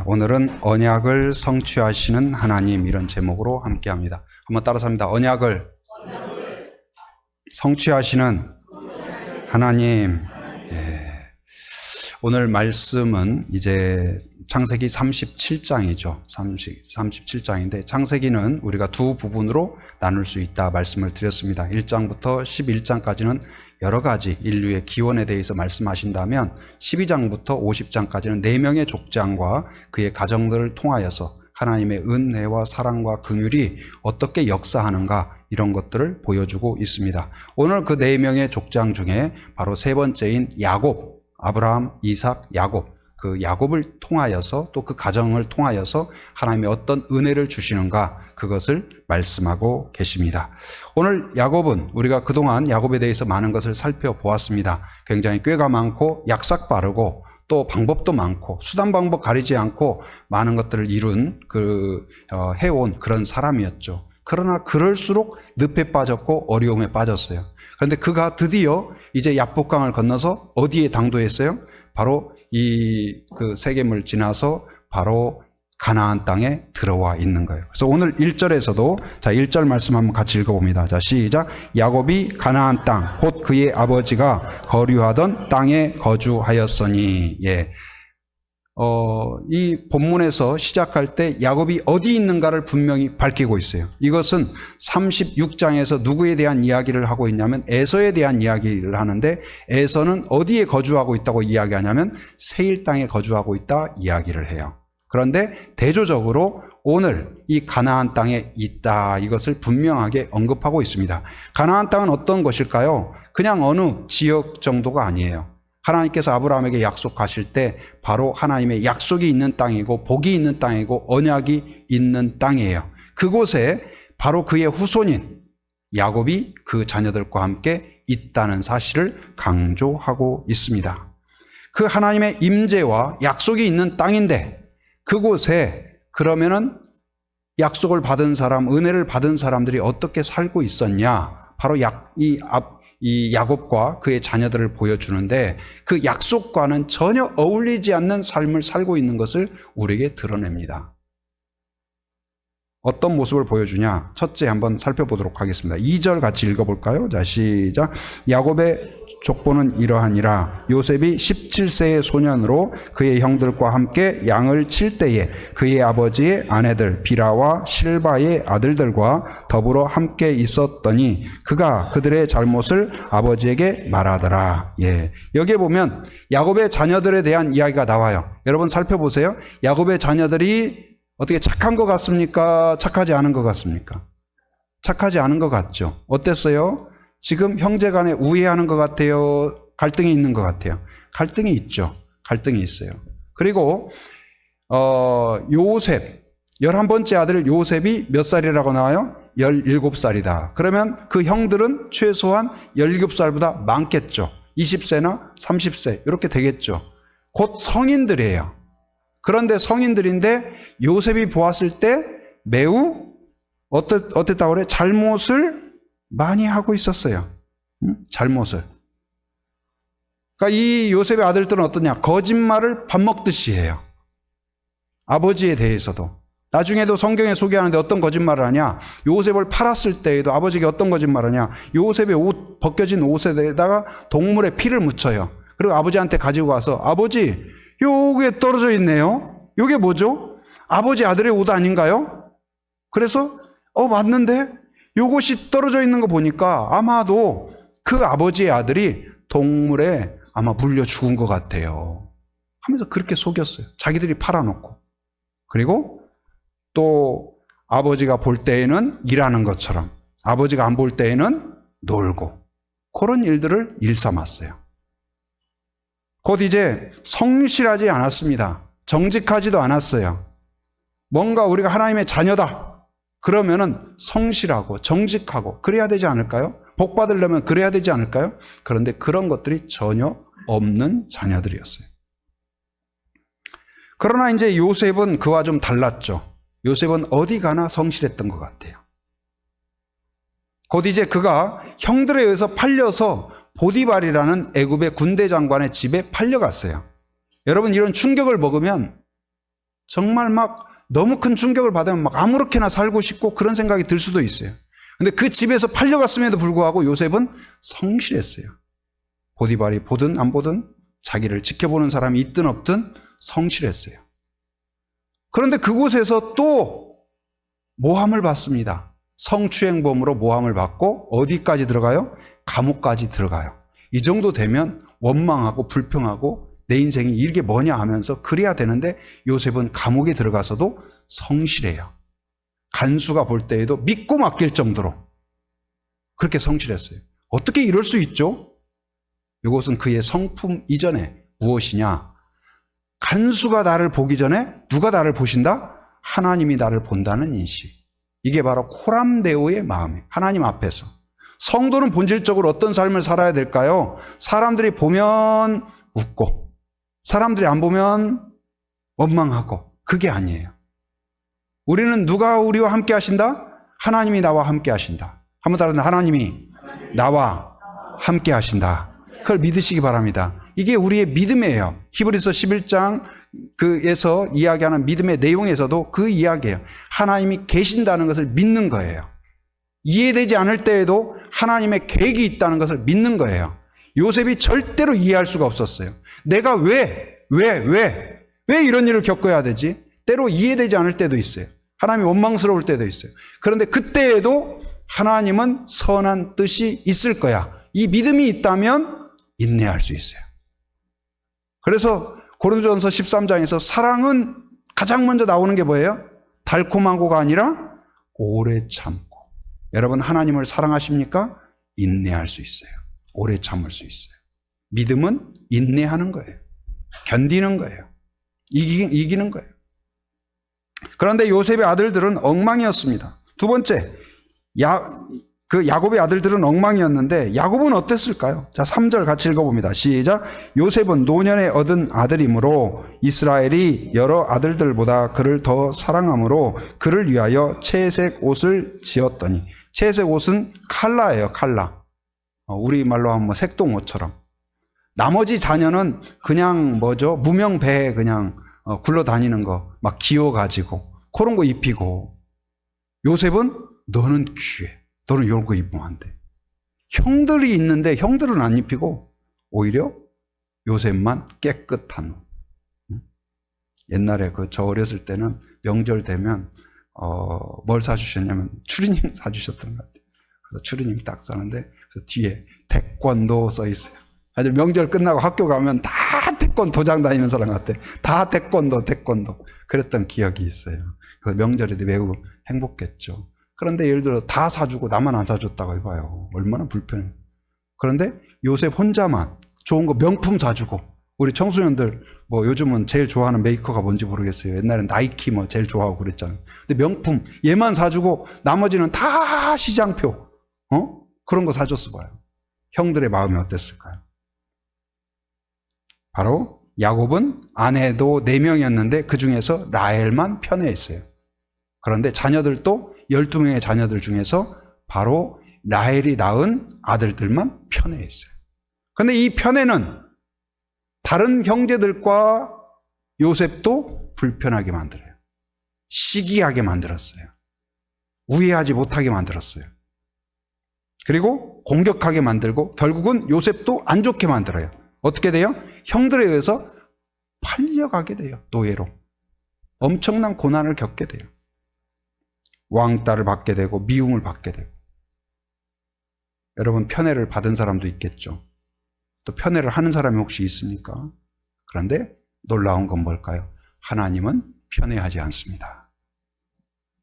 오늘은 언약을 성취하시는 하나님, 이런 제목으로 함께합니다. 한번 따라서 합니다. 언약을 성취하시는 하나님. 오늘 말씀은 이제 창세기 37장이죠. 37장인데 창세기는 우리가 두 부분으로 나눌 수 있다 말씀을 드렸습니다. 1장부터 11장까지는 여러 가지 인류의 기원에 대해서 말씀하신다면 12장부터 50장까지는 4명의 족장과 그의 가정들을 통하여서 하나님의 은혜와 사랑과 긍휼이 어떻게 역사하는가, 이런 것들을 보여주고 있습니다. 오늘 그 4명의 족장 중에 바로 세 번째인 야곱, 아브라함, 이삭, 야곱, 그 야곱을 통하여서 또 그 가정을 통하여서 하나님의 어떤 은혜를 주시는가, 그것을 말씀하고 계십니다. 오늘 야곱은 우리가 그동안 야곱에 대해서 많은 것을 살펴보았습니다. 굉장히 꾀가 많고 약삭 빠르고 또 방법도 많고 수단 방법 가리지 않고 많은 것들을 이룬 해온 그런 사람이었죠. 그러나 그럴수록 늪에 빠졌고 어려움에 빠졌어요. 그런데 그가 드디어 이제 야복강을 건너서 어디에 당도했어요? 바로 그 세겜을 지나서 바로 가나안 땅에 들어와 있는 거예요. 그래서 오늘 1절에서도 1절 말씀 한번 같이 읽어봅니다. 자, 시작. 야곱이 가나안 땅, 곧 그의 아버지가 거류하던 땅에 거주하였으니. 이 본문에서 시작할 때 야곱이 어디 있는가를 분명히 밝히고 있어요. 이것은 36장에서 누구에 대한 이야기를 하고 있냐면 에서에 대한 이야기를 하는데, 에서는 어디에 거주하고 있다고 이야기하냐면 세일 땅에 거주하고 있다 이야기를 해요. 그런데 대조적으로 오늘 이 가나안 땅에 있다, 이것을 분명하게 언급하고 있습니다. 가나안 땅은 어떤 것일까요? 그냥 어느 지역 정도가 아니에요. 하나님께서 아브라함에게 약속하실 때 바로 하나님의 약속이 있는 땅이고 복이 있는 땅이고 언약이 있는 땅이에요. 그곳에 바로 그의 후손인 야곱이 그 자녀들과 함께 있다는 사실을 강조하고 있습니다. 그 하나님의 임재와 약속이 있는 땅인데, 그곳에 그러면은 약속을 받은 사람, 은혜를 받은 사람들이 어떻게 살고 있었냐, 바로 이 야곱과 그의 자녀들을 보여주는데, 그 약속과는 전혀 어울리지 않는 삶을 살고 있는 것을 우리에게 드러냅니다. 어떤 모습을 보여주냐? 첫째 한번 살펴보도록 하겠습니다. 2절 같이 읽어볼까요? 자, 시작. 야곱의 족보는 이러하니라. 요셉이 17세의 소년으로 그의 형들과 함께 양을 칠 때에 그의 아버지의 아내들 비라와 실바의 아들들과 더불어 함께 있었더니 그가 그들의 잘못을 아버지에게 말하더라. 여기에 보면 야곱의 자녀들에 대한 이야기가 나와요. 여러분 살펴보세요. 야곱의 자녀들이 어떻게 착한 것 같습니까? 착하지 않은 것 같습니까? 착하지 않은 것 같죠. 어땠어요? 지금 형제 간에 우애하는 것 같아요? 갈등이 있는 것 같아요? 갈등이 있죠. 갈등이 있어요. 그리고 요셉, 11번째 아들 요셉이 몇 살이라고 나와요? 17살이다. 그러면 그 형들은 최소한 17살보다 많겠죠. 20세나 30세 이렇게 되겠죠. 곧 성인들이에요. 그런데 성인들인데 요셉이 보았을 때 매우 어땠다고 그래? 잘못을 많이 하고 있었어요. 잘못을. 그러니까 이 요셉의 아들들은 어떠냐? 거짓말을 밥 먹듯이 해요. 아버지에 대해서도. 나중에도 성경에 소개하는데 어떤 거짓말을 하냐? 요셉을 팔았을 때에도 아버지가 어떤 거짓말을 하냐? 요셉의 벗겨진 옷에다가 동물의 피를 묻혀요. 그리고 아버지한테 가지고 가서, 아버지, 요게 떨어져 있네요. 요게 뭐죠? 아버지 아들의 옷 아닌가요? 그래서 맞는데 요것이 떨어져 있는 거 보니까 아마도 그 아버지의 아들이 동물에 아마 물려 죽은 것 같아요 하면서 그렇게 속였어요. 자기들이 팔아놓고. 그리고 또 아버지가 볼 때에는 일하는 것처럼, 아버지가 안 볼 때에는 놀고, 그런 일들을 일삼았어요. 곧 이제 성실하지 않았습니다. 정직하지도 않았어요. 뭔가 우리가 하나님의 자녀다 그러면은 성실하고 정직하고 그래야 되지 않을까요? 복 받으려면 그래야 되지 않을까요? 그런데 그런 것들이 전혀 없는 자녀들이었어요. 그러나 이제 요셉은 그와 좀 달랐죠. 요셉은 어디 가나 성실했던 것 같아요. 곧 이제 그가 형들에 의해서 팔려서 보디발이라는 애굽의 군대 장관의 집에 팔려갔어요. 여러분, 이런 충격을 먹으면 정말 막 너무 큰 충격을 받으면 막 아무렇게나 살고 싶고 그런 생각이 들 수도 있어요. 근데 그 집에서 팔려갔음에도 불구하고 요셉은 성실했어요. 보디발이 보든 안 보든 자기를 지켜보는 사람이 있든 없든 성실했어요. 그런데 그곳에서 또 모함을 받습니다. 성추행범으로 모함을 받고 어디까지 들어가요? 감옥까지 들어가요. 이 정도 되면 원망하고 불평하고 내 인생이 이게 뭐냐 하면서 그래야 되는데 요셉은 감옥에 들어가서도 성실해요. 간수가 볼 때에도 믿고 맡길 정도로 그렇게 성실했어요. 어떻게 이럴 수 있죠? 이것은 그의 성품 이전에 무엇이냐? 간수가 나를 보기 전에 누가 나를 보신다? 하나님이 나를 본다는 인식. 이게 바로 코람데오의 마음이에요. 하나님 앞에서. 성도는 본질적으로 어떤 삶을 살아야 될까요? 사람들이 보면 웃고 사람들이 안 보면 원망하고 그게 아니에요. 우리는 누가 우리와 함께 하신다? 하나님이 나와 함께 하신다. 한번 따라서 하나님이 나와 함께 하신다. 그걸 믿으시기 바랍니다. 이게 우리의 믿음이에요. 히브리서 11장 그에서 이야기하는 믿음의 내용에서도 그 이야기예요. 하나님이 계신다는 것을 믿는 거예요. 이해되지 않을 때에도 하나님의 계획이 있다는 것을 믿는 거예요. 요셉이 절대로 이해할 수가 없었어요. 내가 왜 이런 일을 겪어야 되지? 때로 이해되지 않을 때도 있어요. 하나님이 원망스러울 때도 있어요. 그런데 그때에도 하나님은 선한 뜻이 있을 거야. 이 믿음이 있다면 인내할 수 있어요. 그래서 고린도전서 13장에서 사랑은 가장 먼저 나오는 게 뭐예요? 달콤하고가 아니라 오래 참고. 여러분 하나님을 사랑하십니까? 인내할 수 있어요. 오래 참을 수 있어요. 믿음은 인내하는 거예요. 견디는 거예요. 이기는 거예요. 그런데 요셉의 아들들은 엉망이었습니다. 두 번째, 야곱의 아들들은 엉망이었는데 야곱은 어땠을까요? 자, 3절 같이 읽어봅니다. 시작. 요셉은 노년에 얻은 아들이므로 이스라엘이 여러 아들들보다 그를 더 사랑함으로 그를 위하여 채색 옷을 지었더니, 채색 옷은 칼라예요. 칼라. 우리말로 하면 뭐 색동옷처럼. 나머지 자녀는 그냥 무명배에 그냥 굴러다니는 거 막 기어가지고 그런 거 입히고, 요셉은 너는 귀해. 너는 이런 거 입으면 안 돼. 형들이 있는데 형들은 안 입히고 오히려 요셉만 깨끗한 옷. 옛날에 저 어렸을 때는 명절 되면 뭘 사주셨냐면 추리닝 사주셨던 것 같아요. 그래서 추리닝 딱 사는데 그래서 뒤에 태권도 써 있어요. 아주 명절 끝나고 학교 가면 다 태권 도장 다니는 사람 같아. 다 태권도. 그랬던 기억이 있어요. 그래서 명절에도 매우 행복했죠. 그런데 예를 들어 다 사주고 나만 안 사줬다고 해봐요. 얼마나 불편해요. 그런데 요셉 혼자만 좋은 거 명품 사주고, 우리 청소년들 요즘은 제일 좋아하는 메이커가 뭔지 모르겠어요. 옛날엔 나이키 제일 좋아하고 그랬잖아요. 근데 명품 얘만 사주고 나머지는 다 시장표 그런 거 사줬어 봐요. 형들의 마음이 어땠을까요? 바로 야곱은 아내도 4명이었는데 그 중에서 라헬만 편애했어요. 그런데 자녀들도 12명의 자녀들 중에서 바로 라헬이 낳은 아들들만 편애했어요. 그런데 이 편애는 다른 형제들과 요셉도 불편하게 만들어요. 시기하게 만들었어요. 우애하지 못하게 만들었어요. 그리고 공격하게 만들고 결국은 요셉도 안 좋게 만들어요. 어떻게 돼요? 형들에 의해서 팔려가게 돼요. 노예로. 엄청난 고난을 겪게 돼요. 왕따를 받게 되고 미움을 받게 되고. 여러분 편애를 받은 사람도 있겠죠. 또 편애를 하는 사람이 혹시 있습니까? 그런데 놀라운 건 뭘까요? 하나님은 편애하지 않습니다.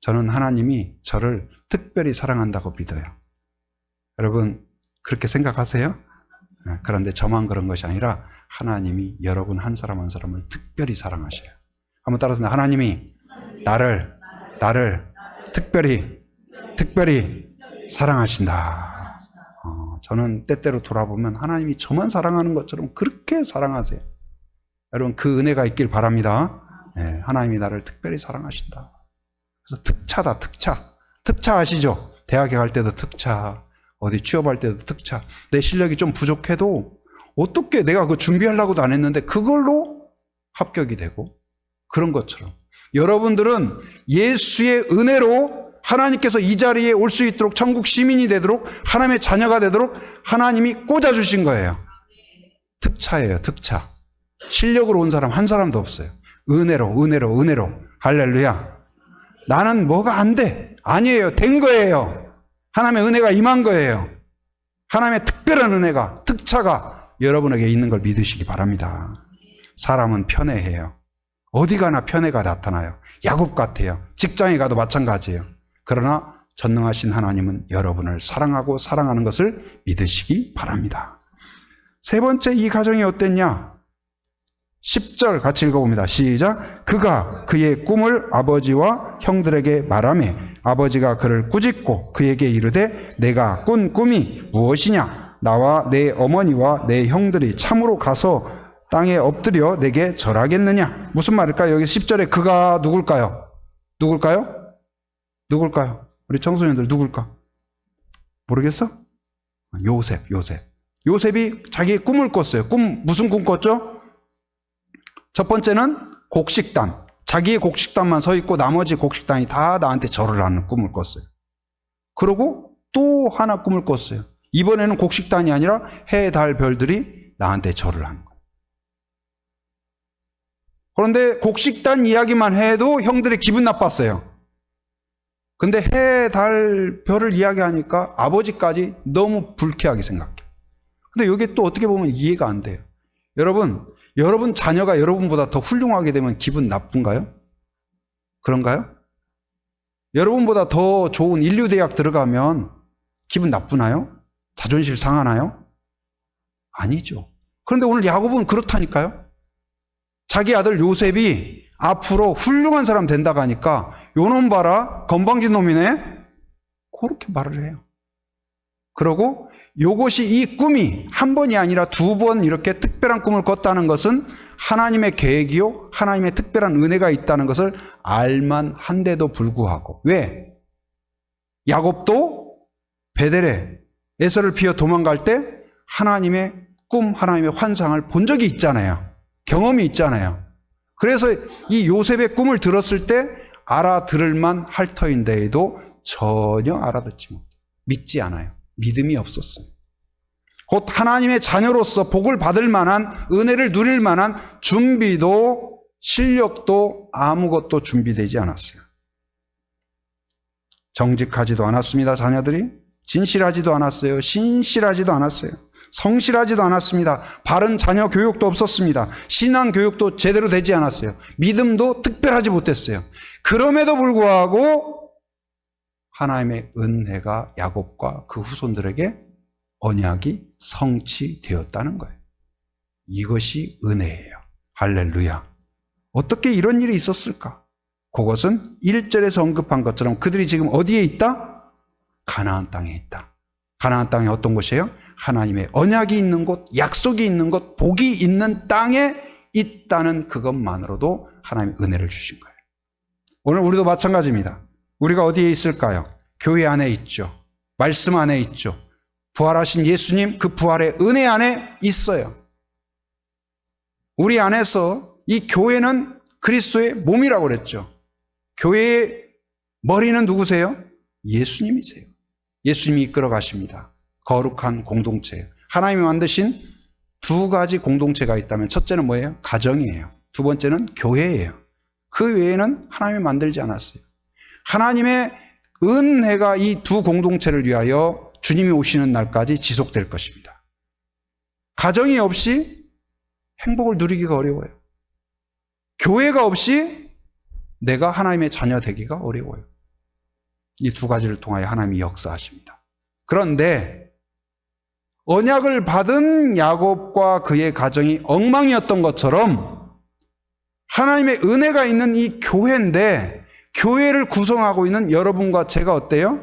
저는 하나님이 저를 특별히 사랑한다고 믿어요. 여러분 그렇게 생각하세요? 그런데 저만 그런 것이 아니라 하나님이 여러분 한 사람 한 사람을 특별히 사랑하셔요. 한번 따라서 하나님이 나를 특별히 사랑하신다. 저는 때때로 돌아보면 하나님이 저만 사랑하는 것처럼 그렇게 사랑하세요. 여러분 그 은혜가 있길 바랍니다. 네, 하나님이 나를 특별히 사랑하신다. 그래서 특차다. 특차 아시죠? 대학에 갈 때도 특차, 어디 취업할 때도 특차. 내 실력이 좀 부족해도 어떻게 내가 그거 준비하려고도 안 했는데 그걸로 합격이 되고, 그런 것처럼 여러분들은 예수의 은혜로 하나님께서 이 자리에 올 수 있도록 천국 시민이 되도록 하나님의 자녀가 되도록 하나님이 꽂아주신 거예요. 특차예요. 특차. 실력으로 온 사람 한 사람도 없어요. 은혜로. 할렐루야. 나는 뭐가 안 돼. 아니에요. 된 거예요. 하나님의 은혜가 임한 거예요. 하나님의 특별한 은혜가, 특차가 여러분에게 있는 걸 믿으시기 바랍니다. 사람은 편애해요. 어디 가나 편애가 나타나요. 야곱 같아요. 직장에 가도 마찬가지예요. 그러나 전능하신 하나님은 여러분을 사랑하고 사랑하는 것을 믿으시기 바랍니다. 세 번째, 이 가정이 어땠냐? 10절 같이 읽어봅니다. 시작. 그가 그의 꿈을 아버지와 형들에게 말하매 아버지가 그를 꾸짖고 그에게 이르되 내가 꾼 꿈이 무엇이냐? 나와 내 어머니와 내 형들이 참으로 가서 땅에 엎드려 내게 절하겠느냐? 무슨 말일까요? 여기 10절에 그가 누굴까요? 누굴까요? 우리 청소년들 누굴까? 모르겠어? 요셉이 자기의 꿈을 꿨어요. 무슨 꿈 꿨죠? 첫 번째는 곡식단. 자기의 곡식단만 서 있고 나머지 곡식단이 다 나한테 절을 하는 꿈을 꿨어요. 그리고 또 하나 꿈을 꿨어요. 이번에는 곡식단이 아니라 해, 달, 별들이 나한테 절을 하는 거예요. 그런데 곡식단 이야기만 해도 형들이 기분 나빴어요. 근데 해, 달, 별을 이야기하니까 아버지까지 너무 불쾌하게 생각해요. 근데 이게 또 어떻게 보면 이해가 안 돼요. 여러분 자녀가 여러분보다 더 훌륭하게 되면 기분 나쁜가요? 그런가요? 여러분보다 더 좋은 인류대학 들어가면 기분 나쁘나요? 자존심 상하나요? 아니죠. 그런데 오늘 야곱은 그렇다니까요. 자기 아들 요셉이 앞으로 훌륭한 사람 된다고 하니까 요놈 봐라, 건방진 놈이네? 그렇게 말을 해요. 그러고 요것이 이 꿈이 한 번이 아니라 두 번 이렇게 특별한 꿈을 꿨다는 것은 하나님의 계획이요, 하나님의 특별한 은혜가 있다는 것을 알만 한데도 불구하고. 왜? 야곱도 베델에 에서를 피해 도망갈 때 하나님의 꿈, 하나님의 환상을 본 적이 있잖아요. 경험이 있잖아요. 그래서 이 요셉의 꿈을 들었을 때 알아들을만 할 터인데에도 전혀 알아듣지 못해요. 믿지 않아요. 믿음이 없었어요. 곧 하나님의 자녀로서 복을 받을 만한, 은혜를 누릴 만한 준비도 실력도 아무것도 준비되지 않았어요. 정직하지도 않았습니다. 자녀들이 진실하지도 않았어요. 신실하지도 않았어요. 성실하지도 않았습니다. 바른 자녀 교육도 없었습니다. 신앙 교육도 제대로 되지 않았어요. 믿음도 특별하지 못했어요. 그럼에도 불구하고 하나님의 은혜가 야곱과 그 후손들에게 언약이 성취되었다는 거예요. 이것이 은혜예요. 할렐루야. 어떻게 이런 일이 있었을까? 그것은 1절에서 언급한 것처럼 그들이 지금 어디에 있다? 가나안 땅에 있다. 가나안 땅이 어떤 곳이에요? 하나님의 언약이 있는 곳, 약속이 있는 곳, 복이 있는 땅에 있다는 그것만으로도 하나님의 은혜를 주신 거예요. 오늘 우리도 마찬가지입니다. 우리가 어디에 있을까요? 교회 안에 있죠. 말씀 안에 있죠. 부활하신 예수님, 그 부활의 은혜 안에 있어요. 우리 안에서 이 교회는 그리스도의 몸이라고 그랬죠. 교회의 머리는 누구세요? 예수님이세요. 예수님이 이끌어 가십니다. 거룩한 공동체예요. 하나님이 만드신 두 가지 공동체가 있다면 첫째는 뭐예요? 가정이에요. 두 번째는 교회예요. 그 외에는 하나님이 만들지 않았어요. 하나님의 은혜가 이 두 공동체를 위하여 주님이 오시는 날까지 지속될 것입니다. 가정이 없이 행복을 누리기가 어려워요. 교회가 없이 내가 하나님의 자녀 되기가 어려워요. 이 두 가지를 통하여 하나님이 역사하십니다. 그런데 언약을 받은 야곱과 그의 가정이 엉망이었던 것처럼 하나님의 은혜가 있는 이 교회인데 교회를 구성하고 있는 여러분과 제가 어때요?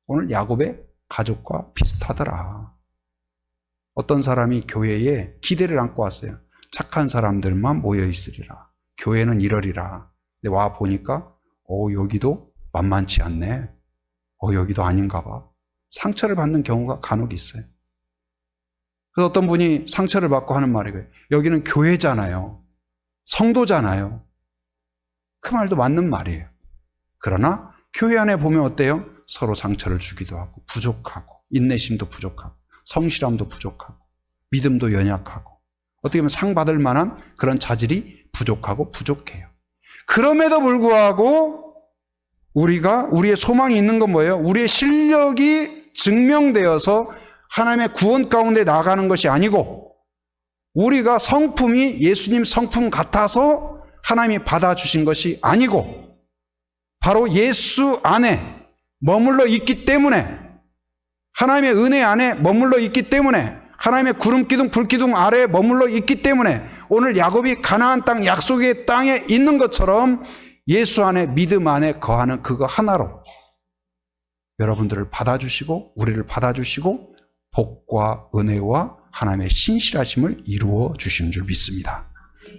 오늘 야곱의 가족과 비슷하더라. 어떤 사람이 교회에 기대를 안고 왔어요. 착한 사람들만 모여 있으리라. 교회는 이러리라. 근데 와 보니까 여기도 만만치 않네. 여기도 아닌가 봐. 상처를 받는 경우가 간혹 있어요. 그래서 어떤 분이 상처를 받고 하는 말이 그래요. 여기는 교회잖아요. 성도잖아요. 그 말도 맞는 말이에요. 그러나 교회 안에 보면 어때요? 서로 상처를 주기도 하고 부족하고 인내심도 부족하고 성실함도 부족하고 믿음도 연약하고 어떻게 보면 상 받을 만한 그런 자질이 부족하고 부족해요. 그럼에도 불구하고 우리의 소망이 있는 건 뭐예요? 우리의 실력이 증명되어서 하나님의 구원 가운데 나가는 것이 아니고 우리가 성품이 예수님 성품 같아서 하나님이 받아주신 것이 아니고 바로 예수 안에 머물러 있기 때문에 하나님의 은혜 안에 머물러 있기 때문에 하나님의 구름기둥 불기둥 아래에 머물러 있기 때문에 오늘 야곱이 가나안 땅 약속의 땅에 있는 것처럼 예수 안에 믿음 안에 거하는 그거 하나로 여러분들을 받아주시고 우리를 받아주시고 복과 은혜와 하나님의 신실하심을 이루어 주시는 줄 믿습니다.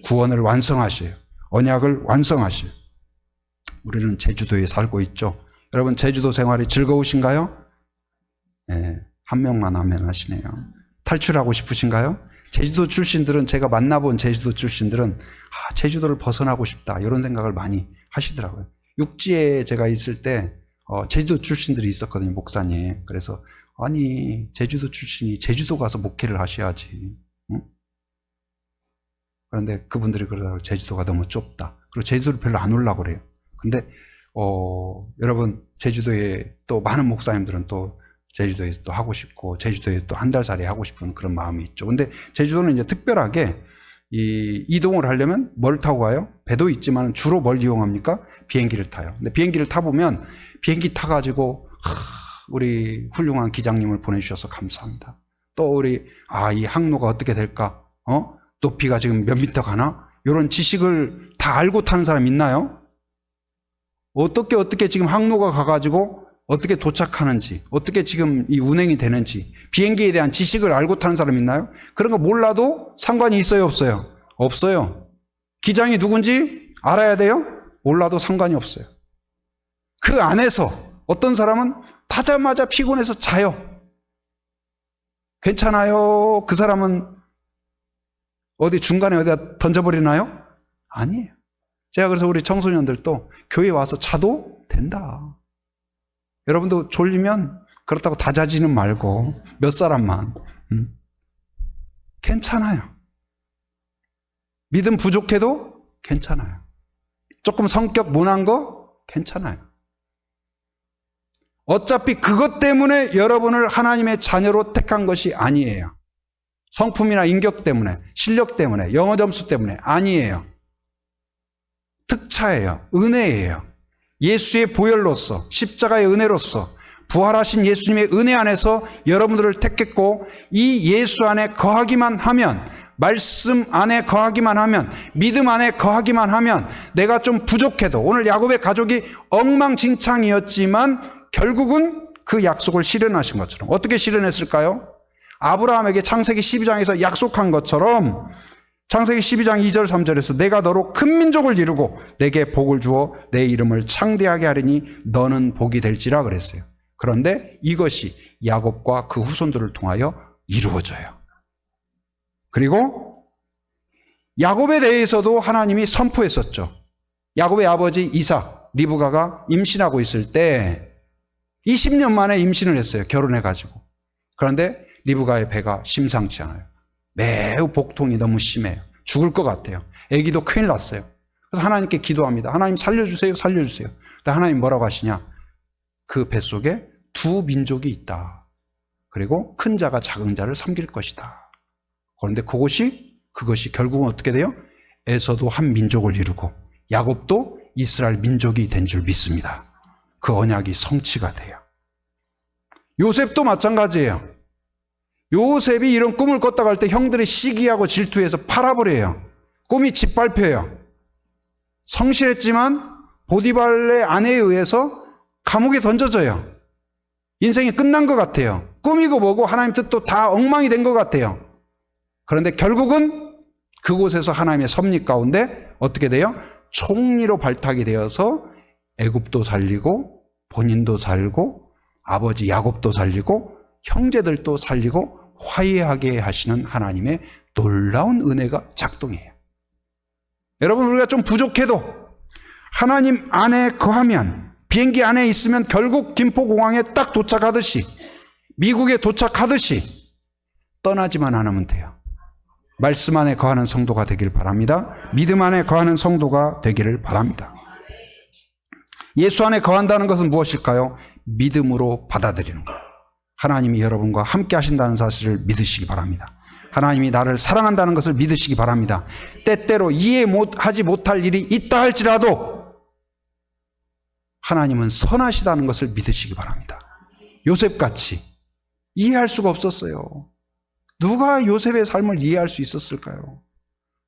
구원을 완성하셔요. 언약을 완성하셔요. 우리는 제주도에 살고 있죠. 여러분 제주도 생활이 즐거우신가요? 네, 한 명만 하면 하시네요. 탈출하고 싶으신가요? 제주도 출신들은 제가 만나본 제주도 출신들은 제주도를 벗어나고 싶다 이런 생각을 많이 하시더라고요. 육지에 제가 있을 때 제주도 출신들이 있었거든요. 목사님. 그래서 아니 제주도 출신이 제주도 가서 목회를 하셔야지. 응? 그런데 그분들이 그러더라고요. 제주도가 너무 좁다. 그리고 제주도를 별로 안 오려고 그래요. 근데 여러분 제주도에 또 많은 목사님들은 또 제주도에 또 하고 싶고 제주도에 또 한 달 살이 하고 싶은 그런 마음이 있죠. 근데 제주도는 이제 특별하게 이동을 하려면 뭘 타고 가요? 배도 있지만 주로 뭘 이용합니까? 비행기를 타요. 근데 비행기를 타보면 비행기 타가지고 우리 훌륭한 기장님을 보내주셔서 감사합니다. 또 우리 이 항로가 어떻게 될까? 높이가 지금 몇 미터 가나? 이런 지식을 다 알고 타는 사람 있나요? 어떻게 지금 항로가 가가지고 어떻게 도착하는지, 어떻게 지금 이 운행이 되는지, 비행기에 대한 지식을 알고 타는 사람 있나요? 그런 거 몰라도 상관이 있어요, 없어요? 없어요. 기장이 누군지 알아야 돼요? 몰라도 상관이 없어요. 그 안에서 어떤 사람은 타자마자 피곤해서 자요. 괜찮아요? 그 사람은 어디 중간에 어디다 던져버리나요? 아니에요. 제가 그래서 우리 청소년들도 교회 와서 자도 된다. 여러분도 졸리면 그렇다고 다 자지는 말고 몇 사람만 괜찮아요. 믿음 부족해도 괜찮아요. 조금 성격 모난 거 괜찮아요. 어차피 그것 때문에 여러분을 하나님의 자녀로 택한 것이 아니에요. 성품이나 인격 때문에, 실력 때문에, 영어 점수 때문에 아니에요. 특차예요. 은혜예요. 예수의 보혈로서 십자가의 은혜로서 부활하신 예수님의 은혜 안에서 여러분들을 택했고 이 예수 안에 거하기만 하면 말씀 안에 거하기만 하면 믿음 안에 거하기만 하면 내가 좀 부족해도 오늘 야곱의 가족이 엉망진창이었지만 결국은 그 약속을 실현하신 것처럼 어떻게 실현했을까요? 아브라함에게 창세기 12장에서 약속한 것처럼 창세기 12장 2절 3절에서 내가 너로 큰 민족을 이루고 내게 복을 주어 내 이름을 창대하게 하리니 너는 복이 될지라 그랬어요. 그런데 이것이 야곱과 그 후손들을 통하여 이루어져요. 그리고 야곱에 대해서도 하나님이 선포했었죠. 야곱의 아버지 이삭, 리브가가 임신하고 있을 때 20년 만에 임신을 했어요. 결혼해가지고. 그런데 리브가의 배가 심상치 않아요. 매우 복통이 너무 심해요. 죽을 것 같아요. 아기도 큰일 났어요. 그래서 하나님께 기도합니다. 하나님 살려주세요. 살려주세요. 근데 하나님 뭐라고 하시냐? 그 뱃속에 두 민족이 있다. 그리고 큰 자가 작은 자를 섬길 것이다. 그런데 그것이 결국은 어떻게 돼요? 에서도 한 민족을 이루고 야곱도 이스라엘 민족이 된 줄 믿습니다. 그 언약이 성취가 돼요. 요셉도 마찬가지예요. 요셉이 이런 꿈을 꿨다고 할 때 형들이 시기하고 질투해서 팔아버려요. 꿈이 짓밟혀요. 성실했지만 보디발의 아내에 의해서 감옥에 던져져요. 인생이 끝난 것 같아요. 꿈이고 뭐고 하나님 뜻도 다 엉망이 된 것 같아요. 그런데 결국은 그곳에서 하나님의 섭리 가운데 어떻게 돼요? 총리로 발탁이 되어서 애굽도 살리고 본인도 살고 아버지 야곱도 살리고 형제들도 살리고 화해하게 하시는 하나님의 놀라운 은혜가 작동해요. 여러분 우리가 좀 부족해도 하나님 안에 거하면, 비행기 안에 있으면 결국 김포공항에 딱 도착하듯이, 미국에 도착하듯이 떠나지만 않으면 돼요. 말씀 안에 거하는 성도가 되길 바랍니다. 믿음 안에 거하는 성도가 되기를 바랍니다. 예수 안에 거한다는 것은 무엇일까요? 믿음으로 받아들이는 거예요. 하나님이 여러분과 함께 하신다는 사실을 믿으시기 바랍니다. 하나님이 나를 사랑한다는 것을 믿으시기 바랍니다. 때때로 이해하지 못할 일이 있다 할지라도 하나님은 선하시다는 것을 믿으시기 바랍니다. 요셉같이 이해할 수가 없었어요. 누가 요셉의 삶을 이해할 수 있었을까요?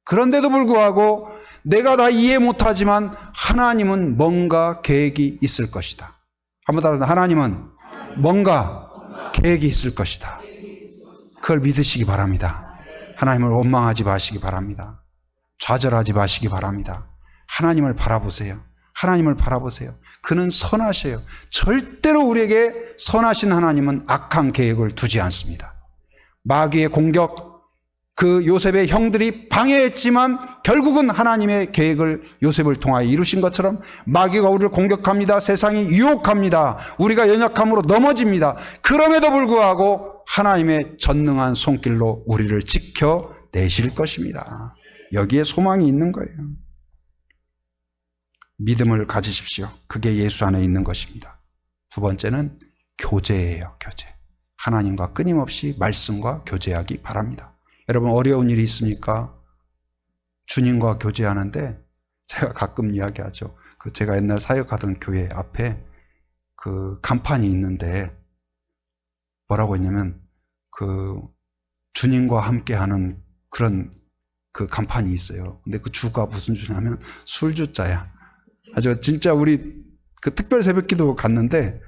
그런데도 불구하고 내가 다 이해 못하지만 하나님은 뭔가 계획이 있을 것이다. 한번 따라서 하나님은 뭔가 계획이 있을 것이다. 그걸 믿으시기 바랍니다. 하나님을 원망하지 마시기 바랍니다. 좌절하지 마시기 바랍니다. 하나님을 바라보세요. 하나님을 바라보세요. 그는 선하셔요. 절대로 우리에게 선하신 하나님은 악한 계획을 두지 않습니다. 마귀의 공격, 그 요셉의 형들이 방해했지만 결국은 하나님의 계획을 요셉을 통하여 이루신 것처럼 마귀가 우리를 공격합니다. 세상이 유혹합니다. 우리가 연약함으로 넘어집니다. 그럼에도 불구하고 하나님의 전능한 손길로 우리를 지켜내실 것입니다. 여기에 소망이 있는 거예요. 믿음을 가지십시오. 그게 예수 안에 있는 것입니다. 두 번째는 교제예요. 교제. 하나님과 끊임없이 말씀과 교제하기 바랍니다. 여러분 어려운 일이 있습니까? 주님과 교제하는데 제가 가끔 이야기하죠. 제가 옛날 사역하던 교회 앞에 그 간판이 있는데 뭐라고 했냐면 주님과 함께하는 그런 그 간판이 있어요. 근데 그 주가 무슨 주냐면 술주자야. 아주 진짜 우리 그 특별 새벽기도 갔는데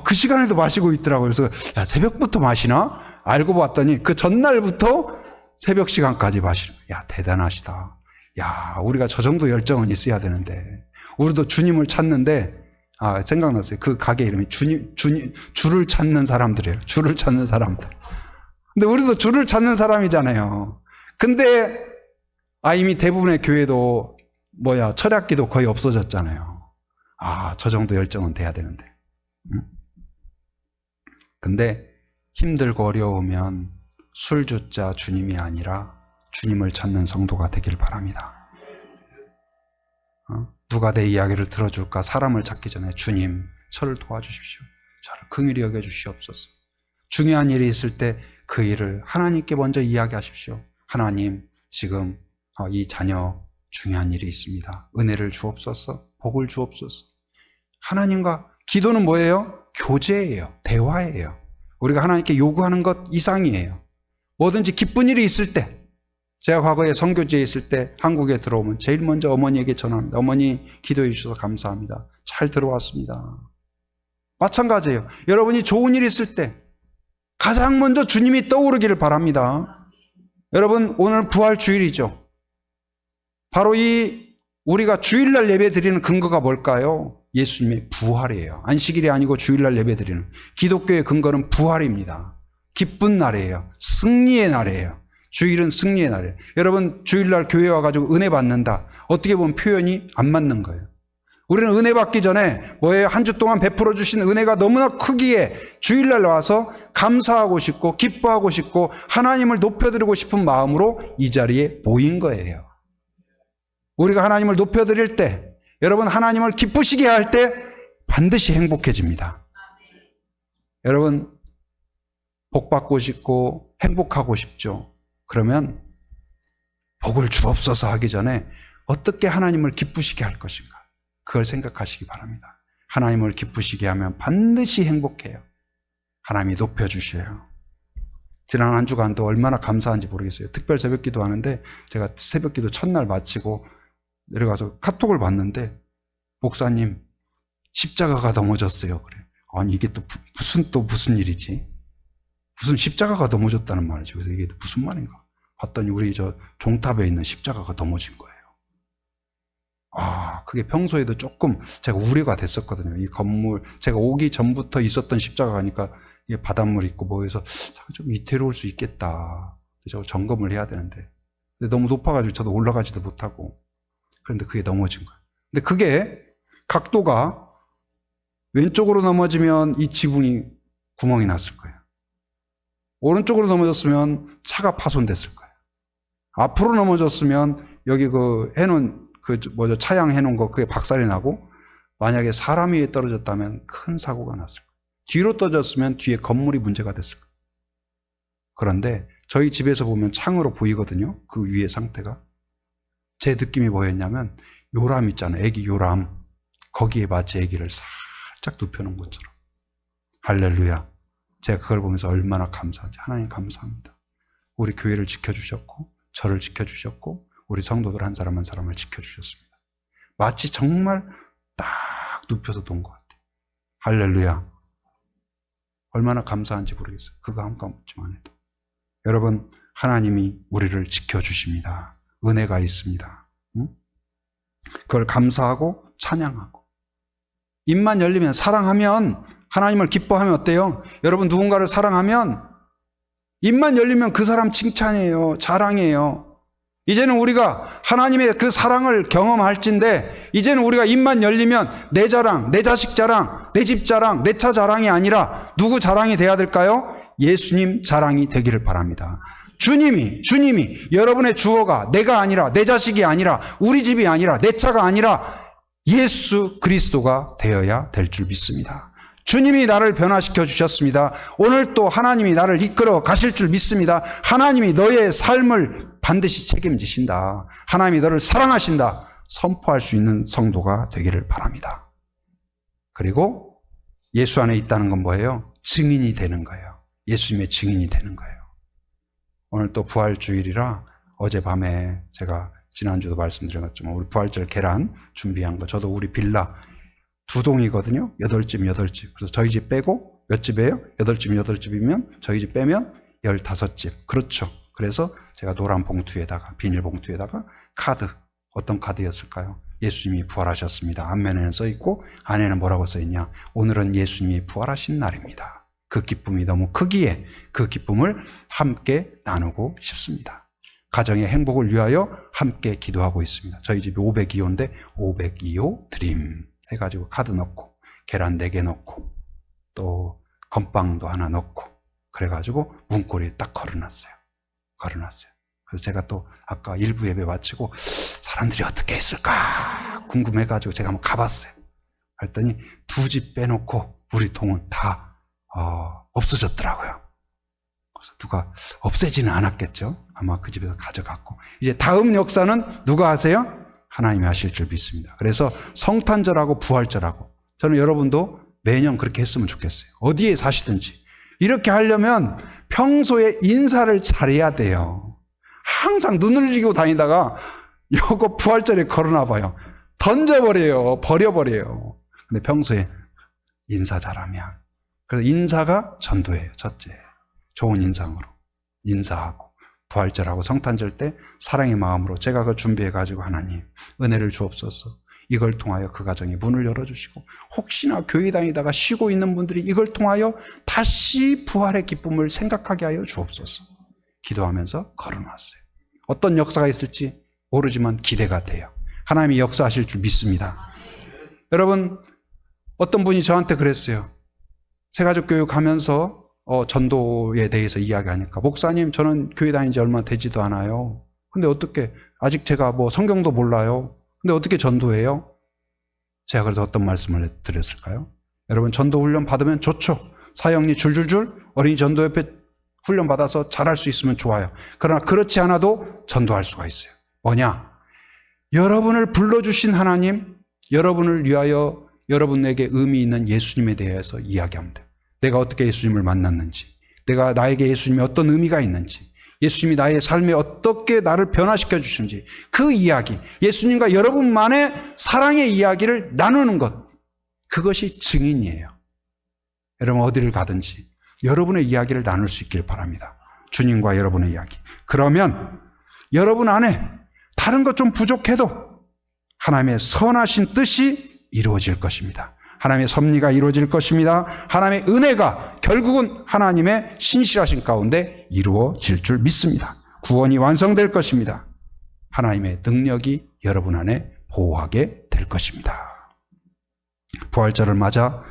그 시간에도 마시고 있더라고요. 그래서 야, 새벽부터 마시나? 알고 봤더니 그 전날부터 새벽 시간까지 마시는 거예요. 야, 대단하시다. 야, 우리가 저 정도 열정은 있어야 되는데. 우리도 주님을 찾는데 생각났어요. 그 가게 이름이 주를 찾는 사람들이에요. 주를 찾는 사람들. 근데 우리도 주를 찾는 사람이잖아요. 근데 이미 대부분의 교회도 철학기도 거의 없어졌잖아요. 저 정도 열정은 돼야 되는데. 근데 힘들고 어려우면 술주자 주님이 아니라 주님을 찾는 성도가 되길 바랍니다. 누가 내 이야기를 들어줄까? 사람을 찾기 전에 주님, 저를 도와주십시오. 저를 긍휼히 여겨주시옵소서. 중요한 일이 있을 때 그 일을 하나님께 먼저 이야기하십시오. 하나님, 지금 이 자녀 중요한 일이 있습니다. 은혜를 주옵소서, 복을 주옵소서. 하나님과 기도는 뭐예요? 교제예요. 대화예요. 우리가 하나님께 요구하는 것 이상이에요. 뭐든지 기쁜 일이 있을 때, 제가 과거에 선교지에 있을 때 한국에 들어오면 제일 먼저 어머니에게 전화합니다. 어머니 기도해 주셔서 감사합니다. 잘 들어왔습니다. 마찬가지예요. 여러분이 좋은 일이 있을 때 가장 먼저 주님이 떠오르기를 바랍니다. 여러분 오늘 부활주일이죠. 바로 우리가 주일날 예배 드리는 근거가 뭘까요? 예수님의 부활이에요. 안식일이 아니고 주일날 예배 드리는. 기독교의 근거는 부활입니다. 기쁜 날이에요. 승리의 날이에요. 주일은 승리의 날이에요. 여러분 주일날 교회 와가지고 은혜 받는다. 어떻게 보면 표현이 안 맞는 거예요. 우리는 은혜 받기 전에 뭐예요? 한 주 동안 베풀어 주신 은혜가 너무나 크기에 주일날 와서 감사하고 싶고 기뻐하고 싶고 하나님을 높여드리고 싶은 마음으로 이 자리에 모인 거예요. 우리가 하나님을 높여드릴 때, 여러분 하나님을 기쁘시게 할 때 반드시 행복해집니다. 여러분 복 받고 싶고 행복하고 싶죠. 그러면 복을 주옵소서 하기 전에 어떻게 하나님을 기쁘시게 할 것인가, 그걸 생각하시기 바랍니다. 하나님을 기쁘시게 하면 반드시 행복해요. 하나님이 높여주셔요. 지난 한 주간도 얼마나 감사한지 모르겠어요. 특별 새벽기도 하는데 제가 새벽기도 첫날 마치고 내려가서 카톡을 봤는데 목사님 십자가가 넘어졌어요. 그래. 아니 이게 또 무슨 일이지? 무슨 십자가가 넘어졌다는 말이죠. 그래서 이게 무슨 말인가? 봤더니 우리 종탑에 있는 십자가가 넘어진 거예요. 그게 평소에도 조금 제가 우려가 됐었거든요. 이 건물, 제가 오기 전부터 있었던 십자가니까 이게 바닷물 있고 뭐 해서 좀 위태로울 수 있겠다. 저걸 점검을 해야 되는데. 근데 너무 높아가지고 저도 올라가지도 못하고. 그런데 그게 넘어진 거예요. 근데 그게 각도가 왼쪽으로 넘어지면 이 지붕이 구멍이 났을 거예요. 오른쪽으로 넘어졌으면 차가 파손됐을 거예요. 앞으로 넘어졌으면 여기 해놓은 차양 해놓은 거 그게 박살이 나고 만약에 사람이 위에 떨어졌다면 큰 사고가 났을 거예요. 뒤로 떨어졌으면 뒤에 건물이 문제가 됐을 거예요. 그런데 저희 집에서 보면 창으로 보이거든요. 그 위의 상태가. 제 느낌이 뭐였냐면 요람 있잖아요. 애기 요람. 거기에 마치 애기를 살짝 눕혀놓은 것처럼. 할렐루야. 제가 그걸 보면서 얼마나 감사한지. 하나님 감사합니다. 우리 교회를 지켜주셨고 저를 지켜주셨고 우리 성도들 한 사람 한 사람을 지켜주셨습니다. 마치 정말 딱 눕혀서 둔 것 같아요. 할렐루야. 얼마나 감사한지 모르겠어요. 그거 한꺼번만 해도. 여러분, 하나님이 우리를 지켜주십니다. 은혜가 있습니다. 응? 그걸 감사하고 찬양하고. 입만 열리면 사랑하면 하나님을 기뻐하면 어때요? 여러분 누군가를 사랑하면 입만 열리면 그 사람 칭찬이에요. 자랑이에요. 이제는 우리가 하나님의 그 사랑을 경험할진데 이제는 우리가 입만 열리면 내 자랑, 내 자식 자랑, 내 집 자랑, 내 차 자랑이 아니라 누구 자랑이 돼야 될까요? 예수님 자랑이 되기를 바랍니다. 주님이 여러분의 주어가 내가 아니라 내 자식이 아니라 우리 집이 아니라 내 차가 아니라 예수 그리스도가 되어야 될 줄 믿습니다. 주님이 나를 변화시켜 주셨습니다. 오늘 또 하나님이 나를 이끌어 가실 줄 믿습니다. 하나님이 너의 삶을 반드시 책임지신다. 하나님이 너를 사랑하신다. 선포할 수 있는 성도가 되기를 바랍니다. 그리고 예수 안에 있다는 건 뭐예요? 증인이 되는 거예요. 예수님의 증인이 되는 거예요. 오늘 또 부활주일이라 어젯밤에 제가 지난주도 말씀드렸지만 우리 부활절 계란 준비한 거 저도 우리 빌라 2동이거든요. 8집. 그래서 저희 집 빼고 몇 집이에요? 8집이면 저희 집 빼면 15집. 그렇죠. 그래서 제가 노란 봉투에다가 비닐 봉투에다가 카드, 어떤 카드였을까요? 예수님이 부활하셨습니다. 앞면에는 써있고 안에는 뭐라고 써있냐? 오늘은 예수님이 부활하신 날입니다. 그 기쁨이 너무 크기에 그 기쁨을 함께 나누고 싶습니다. 가정의 행복을 위하여 함께 기도하고 있습니다. 저희 집이 502호인데 502호 드림 해가지고 카드 넣고 계란 4개 넣고 또 건빵도 하나 넣고 그래가지고 문고리에 딱 걸어놨어요. 그래서 제가 또 아까 일부 예배 마치고 사람들이 어떻게 했을까 궁금해가지고 제가 한번 가봤어요. 그랬더니 2집 빼놓고 우리 동은 다 없어졌더라고요. 그래서 누가 없애지는 않았겠죠. 아마 그 집에서 가져갔고 이제 다음 역사는 누가 하세요? 하나님이 하실 줄 믿습니다. 그래서 성탄절하고 부활절하고 저는 여러분도 매년 그렇게 했으면 좋겠어요. 어디에 사시든지 이렇게 하려면 평소에 인사를 잘해야 돼요. 항상 눈을 흘리고 다니다가 요거 부활절에 걸어놔봐요. 던져버려요. 버려버려요. 근데 평소에 인사 잘하면 그래서 인사가 전도예요. 첫째 좋은 인상으로 인사하고 부활절하고 성탄절 때 사랑의 마음으로 제가 그걸 준비해가지고 하나님 은혜를 주옵소서. 이걸 통하여 그 가정에 문을 열어주시고 혹시나 교회 다니다가 쉬고 있는 분들이 이걸 통하여 다시 부활의 기쁨을 생각하게 하여 주옵소서. 기도하면서 걸어놨어요. 어떤 역사가 있을지 모르지만 기대가 돼요. 하나님이 역사하실 줄 믿습니다. 여러분 어떤 분이 저한테 그랬어요. 새가족교육 하면서 전도에 대해서 이야기하니까 목사님 저는 교회 다닌 지 얼마 되지도 않아요. 근데 어떻게 아직 제가 성경도 몰라요. 근데 어떻게 전도해요? 제가 그래서 어떤 말씀을 드렸을까요? 여러분 전도 훈련 받으면 좋죠. 사역리 줄줄줄 어린이 전도협회 훈련 받아서 잘할 수 있으면 좋아요. 그러나 그렇지 않아도 전도할 수가 있어요. 뭐냐? 여러분을 불러주신 하나님, 여러분을 위하여 여러분에게 의미 있는 예수님에 대해서 이야기하면 돼요. 내가 어떻게 예수님을 만났는지, 내가 나에게 예수님이 어떤 의미가 있는지, 예수님이 나의 삶에 어떻게 나를 변화시켜 주신지 그 이야기, 예수님과 여러분만의 사랑의 이야기를 나누는 것, 그것이 증인이에요. 여러분 어디를 가든지 여러분의 이야기를 나눌 수 있길 바랍니다. 주님과 여러분의 이야기. 그러면 여러분 안에 다른 것 좀 부족해도 하나님의 선하신 뜻이 이루어질 것입니다. 하나님의 섭리가 이루어질 것입니다. 하나님의 은혜가 결국은 하나님의 신실하신 가운데 이루어질 줄 믿습니다. 구원이 완성될 것입니다. 하나님의 능력이 여러분 안에 보호하게 됩니다. 될 것입니다. 부활절을 맞아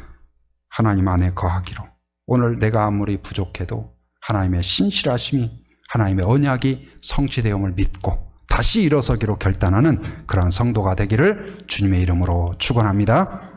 하나님 안에 거하기로, 오늘 내가 아무리 부족해도 하나님의 신실하심이, 하나님의 언약이 성취되음을 믿고 다시 일어서기로 결단하는 그런 성도가 되기를 주님의 이름으로 축원합니다.